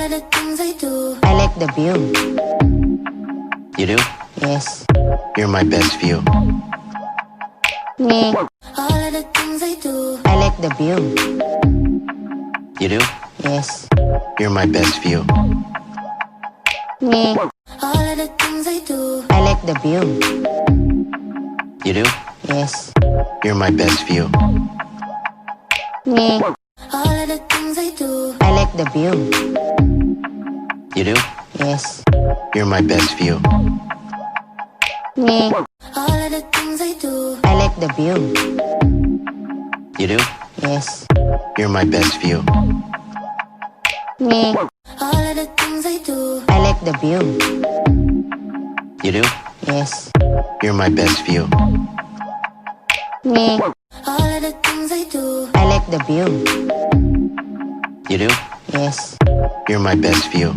of the things I do. I like the view. You do? Yes. You're my best view. Me. All of the things I do. I like the view. You do? Yes. You're my best view. Me. All of the things I do. I like the view. You do? Yes. You're my best view. Me. All of the things I do. I like the view. You do? Yes. You're my best view. Me. All of the things I do. I like the view. You do? Yes. You're my best view. Me. All of the things I do. I like the view. You do? Yes. You're my best view. Me. All of the things I do. I like the view. You do? Yes. You're my best view.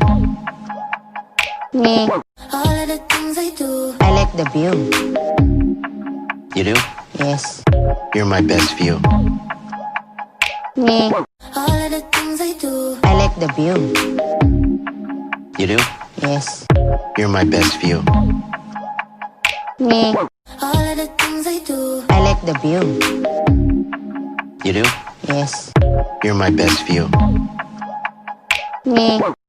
Me. All of the things I do. I like the view. You do? Yes. You're my best view. Me. All of the things I do. I like the view. You do? Yes. You're my best view. Me. All of the things I do. I like the view. You do? Yes. You're my best view. Me.